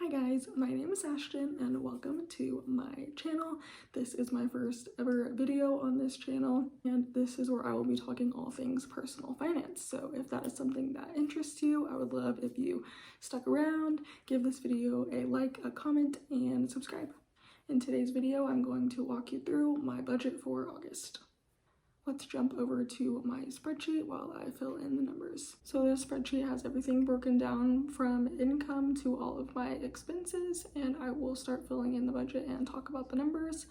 guys, my name is Ashtyn and welcome to my channel. This is my first ever video on this channel and this is where I will be talking all things personal finance. So if that is something that interests you, I would love if you stuck around, give this video a like, a comment, and subscribe. In today's video, I'm going to walk you through my budget for August. Let's jump over to my spreadsheet while I fill in the numbers. So this spreadsheet has everything broken down from income to all of my expenses, and I will start filling in the budget and talk about the numbers.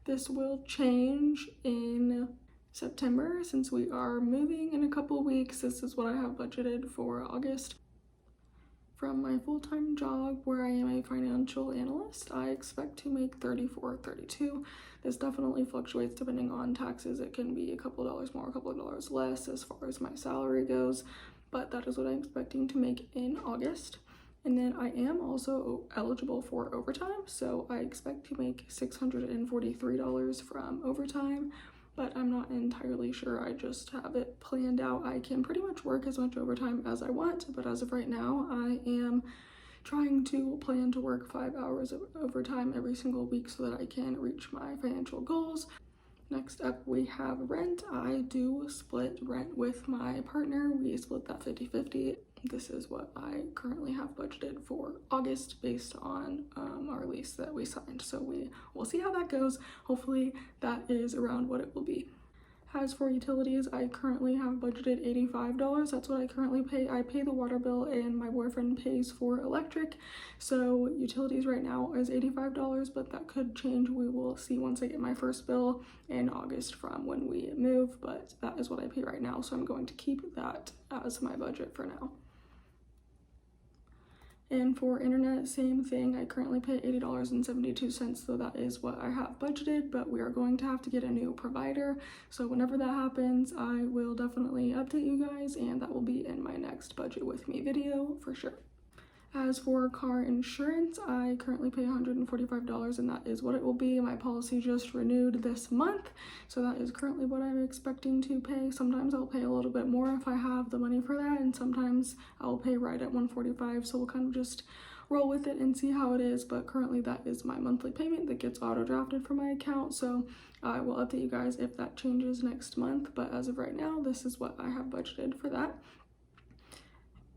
This will change in September since we are moving in a couple weeks. This is what I have budgeted for August. From my full-time job where I am a financial analyst, I expect to make $34, $32. This definitely fluctuates depending on taxes. It can be a couple dollars more, a couple of dollars less as far as my salary goes, but that is what I'm expecting to make in August. And then I am also eligible for overtime, so I expect to make $643 from overtime, but I'm not entirely sure. I just have it planned out. I can pretty much work as much overtime as I want, but as of right now, I am trying to plan to work 5 hours of overtime every single week so that I can reach my financial goals. Next up, we have rent. I do split rent with my partner. We split that 50-50. This is what I currently have budgeted for August based on our lease that we signed. So we'll see how that goes. Hopefully that is around what it will be. As for utilities, I currently have budgeted $85. That's what I currently pay. I pay the water bill and my boyfriend pays for electric. So utilities right now is $85, but that could change. We will see once I get my first bill in August from when we move, but that is what I pay right now. So I'm going to keep that as my budget for now. And for internet, same thing. I currently pay $80.72, so that is what I have budgeted, but we are going to have to get a new provider. So whenever that happens, I will definitely update you guys, and that will be in my next budget with me video for sure. As for car insurance, I currently pay $145, and that is what it will be. My policy just renewed this month, so that is currently what I'm expecting to pay. Sometimes I'll pay a little bit more if I have the money for that, and sometimes I'll pay right at $145, so we'll kind of just roll with it and see how it is. But currently that is my monthly payment that gets auto-drafted from my account, so I will update you guys if that changes next month. But as of right now, this is what I have budgeted for that.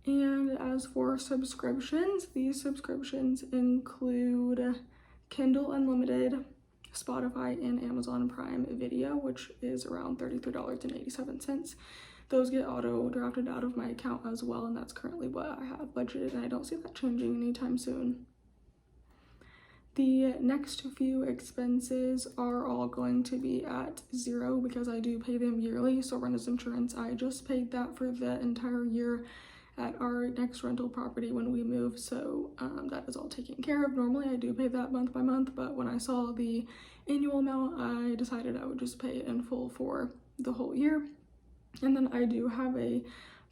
And as for subscriptions, these subscriptions include Kindle Unlimited, Spotify, and Amazon Prime Video, which is around $33.87. Those get auto-drafted out of my account as well, and that's currently what I have budgeted, and I don't see that changing anytime soon. The next few expenses are all going to be at zero because I do pay them yearly. So renter's insurance, I just paid that for the entire year at our next rental property when we move, so that is all taken care of. Normally I do pay that month by month, but when I saw the annual amount, I decided I would just pay it in full for the whole year. And then I do have a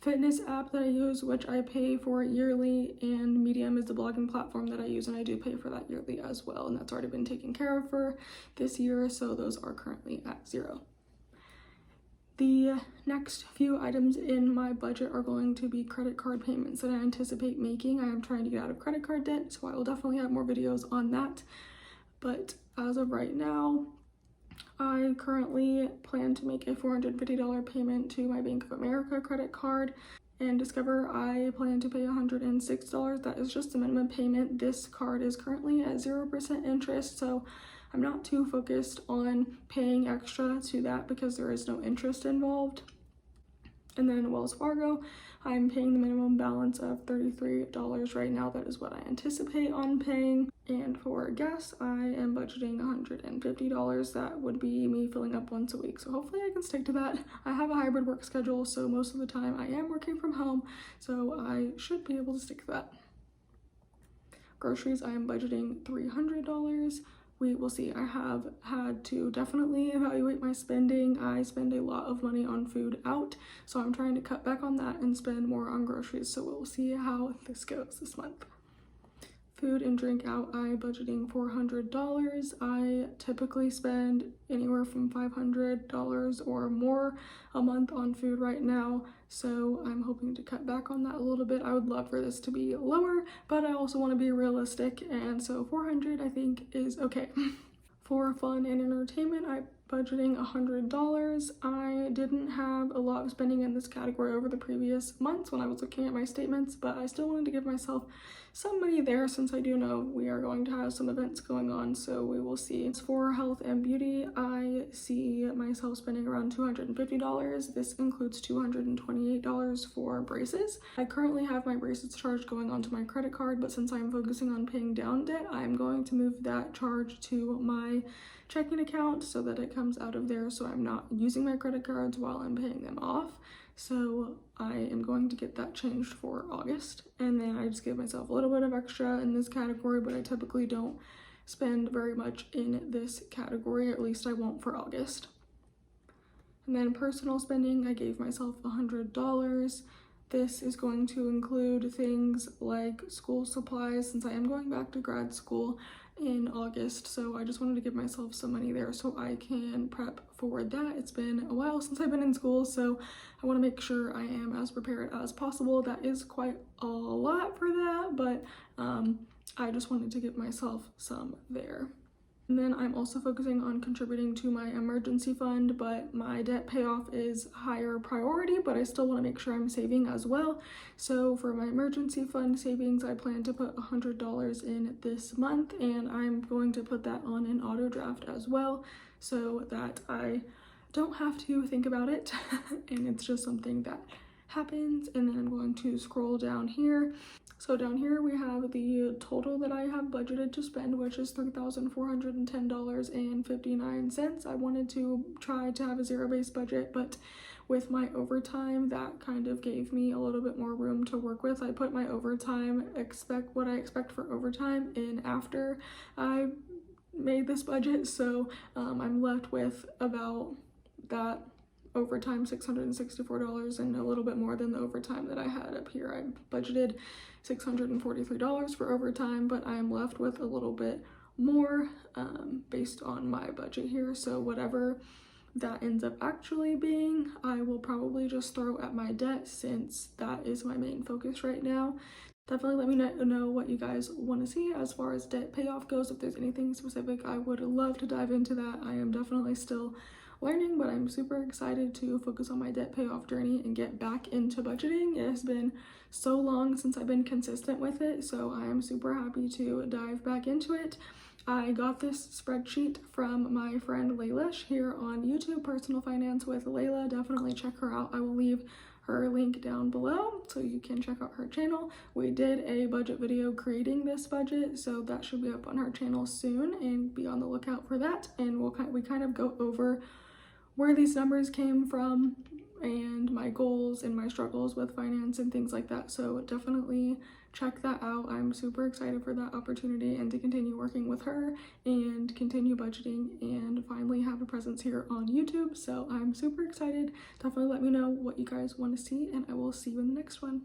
fitness app that I use, which I pay for yearly, and Medium is the blogging platform that I use, and I do pay for that yearly as well, and that's already been taken care of for this year, so those are currently at zero. The next few items in my budget are going to be credit card payments that I anticipate making. I am trying to get out of credit card debt, so I will definitely have more videos on that. But as of right now, I currently plan to make a $450 payment to my Bank of America credit card. And Discover, I plan to pay $106. That is just the minimum payment. This card is currently at 0% interest, so I'm not too focused on paying extra to that because there is no interest involved. And then Wells Fargo, I'm paying the minimum balance of $33 right now. That is what I anticipate on paying. And for gas, I am budgeting $150. That would be me filling up once a week. So hopefully I can stick to that. I have a hybrid work schedule, so most of the time I am working from home, so I should be able to stick to that. Groceries, I am budgeting $300. We will see. I have had to definitely evaluate my spending. I spend a lot of money on food out, so I'm trying to cut back on that and spend more on groceries, so we'll see how this goes this month. Food and drink out, I budgeting $400. I typically spend anywhere from $500 or more a month on food right now, so I'm hoping to cut back on that a little bit. I would love for this to be lower, but I also want to be realistic, and so 400 I think is okay. For fun and entertainment, I'm budgeting $100. I didn't have a lot of spending in this category over the previous months when I was looking at my statements, but I still wanted to give myself some money there since I do know we are going to have some events going on, so we will see. As for health and beauty, I see myself spending around $250. This includes $228 for braces. I currently have my braces charge going onto my credit card, but since I'm focusing on paying down debt, I'm going to move that charge to my checking account so that it comes out of there, so I'm not using my credit cards while I'm paying them off. So I am going to get that changed for August, and then I just give myself a little bit of extra in this category, but I typically don't spend very much in this category, at least I won't for August. And then personal spending, I gave myself $100. This is going to include things like school supplies since I am going back to grad school in August, so I just wanted to give myself some money there so I can prep for that. It's been a while since I've been in school, so I want to make sure I am as prepared as possible. That is quite a lot for that, but I just wanted to give myself some there. And then I'm also focusing on contributing to my emergency fund, but my debt payoff is higher priority, but I still want to make sure I'm saving as well. So for my emergency fund savings, I plan to put $100 in this month, and I'm going to put that on an auto draft as well so that I don't have to think about it and it's just something that happens. And then I'm going to scroll down here. So down here we have the total that I have budgeted to spend, which is $3,410.59. I wanted to try to have a zero-based budget, but with my overtime, that kind of gave me a little bit more room to work with. I put my overtime, what I expect for overtime in after I made this budget, so I'm left with about that overtime $664 and a little bit more than the overtime that I had up here. I budgeted $643 for overtime, but I am left with a little bit more based on my budget here. So whatever that ends up actually being, I will probably just throw at my debt since that is my main focus right now. Definitely let me know what you guys want to see as far as debt payoff goes. If there's anything specific, I would love to dive into that. I am definitely still learning, but I'm super excited to focus on my debt payoff journey and get back into budgeting. It has been so long since I've been consistent with it, so I am super happy to dive back into it. I got this spreadsheet from my friend Layla here on YouTube, Personal Finance with Layla. Definitely check her out. I will leave her link down below so you can check out her channel. We did a budget video creating this budget, so that should be up on her channel soon, and be on the lookout for that. And we kind of go over where these numbers came from and my goals and my struggles with finance and things like that. So definitely check that out. I'm super excited for that opportunity and to continue working with her and continue budgeting and finally have a presence here on YouTube. So I'm super excited. Definitely let me know what you guys want to see, and I will see you in the next one.